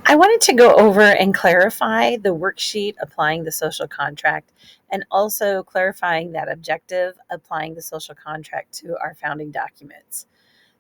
I wanted to go over and clarify the worksheet applying the social contract and also clarifying that objective applying the social contract to our founding documents.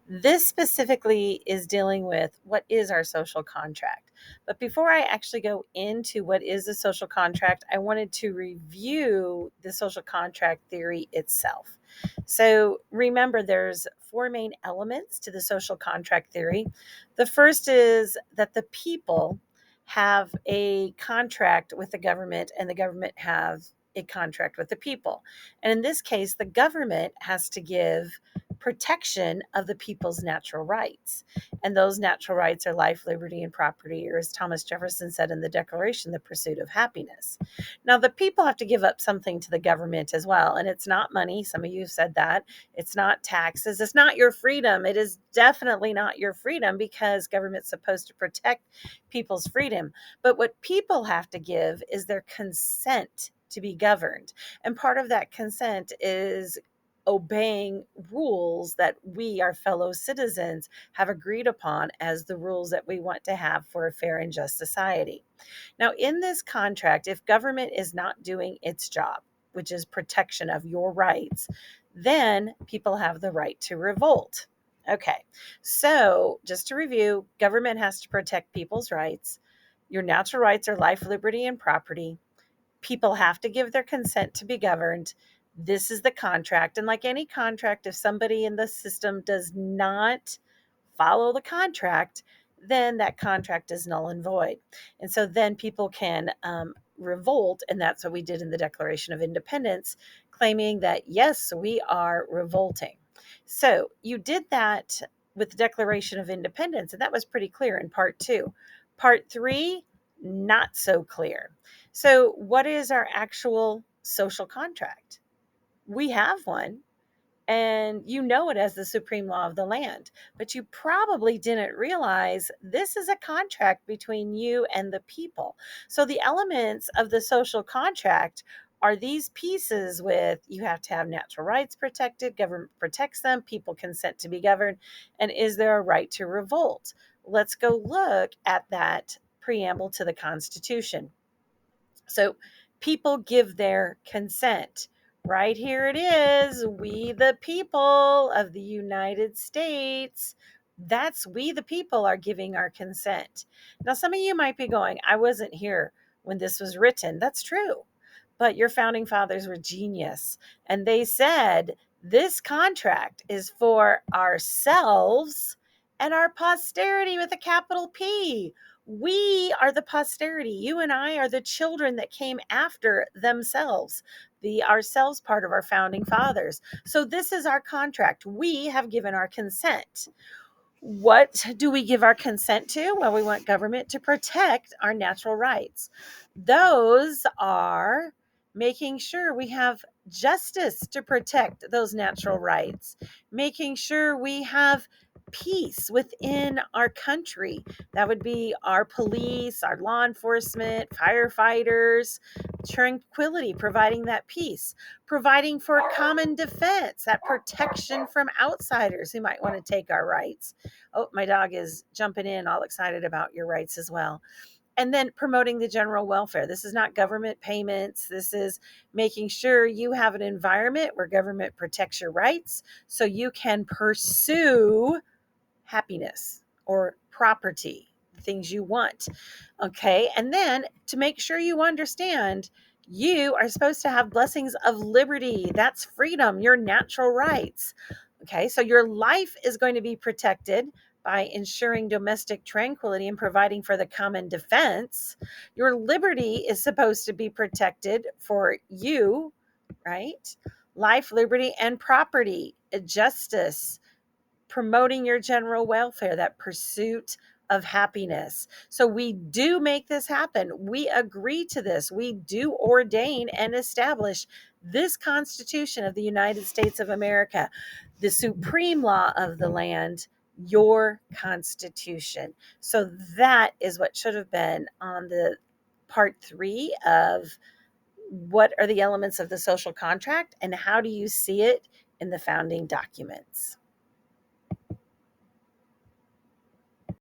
This specifically is dealing with what is our social contract. But before I actually go into what is the social contract, I wanted to review the social contract theory itself. So remember, there's four main elements to the social contract theory. The first is that the people have a contract with the government and the government have a contract with the people. And in this case, the government has to give protection of the people's natural rights. And those natural rights are life, liberty, and property, or as Thomas Jefferson said in the Declaration, the pursuit of happiness. Now, the people have to give up something to the government as well. And it's not money. Some of you have said that. It's not taxes. It's not your freedom. It is definitely not your freedom because government's supposed to protect people's freedom. But what people have to give is their consent to be governed. And part of that consent is obeying rules that we, our fellow citizens, have agreed upon as the rules that we want to have for a fair and just society. Now, in this contract, if government is not doing its job, which is protection of your rights, then people have the right to revolt. Okay, so just to review, government has to protect people's rights. Your natural rights are life, liberty, and property. People have to give their consent to be governed. This is the contract. And like any contract, if somebody in the system does not follow the contract, then that contract is null and void. And so then people can revolt. And that's what we did in the Declaration of Independence, claiming that, yes, we are revolting. So you did that with the Declaration of Independence, and that was pretty clear in part two. Part three, not so clear. So, what is our actual social contract? We have one, and you know it as the supreme law of the land, but you probably didn't realize this is a contract between you and the people. So, the elements of the social contract are these pieces with you have to have natural rights protected, government protects them, people consent to be governed, and is there a right to revolt? Let's go look at that preamble to the Constitution. So people give their consent. Right here it is. We, the people of the United States. That's we, the people, are giving our consent. Now, some of you might be going, I wasn't here when this was written. That's true. But your founding fathers were genius. And they said this contract is for ourselves and our posterity with a capital P. We are the posterity. You and I are the children that came after themselves, the ourselves part of our founding fathers. So this is our contract. We have given our consent. What do we give our consent to? Well, we want government to protect our natural rights. Those are making sure we have justice to protect those natural rights, making sure we have peace within our country. That would be our police, our law enforcement, firefighters, tranquility, providing that peace, providing for common defense, that protection from outsiders who might want to take our rights. Oh, my dog is jumping in, all excited about your rights as well. And then promoting the general welfare. This is not government payments. This is making sure you have an environment where government protects your rights so you can pursue happiness or property, things you want. Okay. And then to make sure you understand, you are supposed to have blessings of liberty. That's freedom, your natural rights. Okay. So your life is going to be protected by ensuring domestic tranquility and providing for the common defense. Your liberty is supposed to be protected for you, right? Life, liberty, and property, justice, promoting your general welfare, that pursuit of happiness. So we do make this happen. We agree to this. We do ordain and establish this Constitution of the United States of America, the supreme law of the land, your Constitution. So that is what should have been on the part three of what are the elements of the social contract and how do you see it in the founding documents.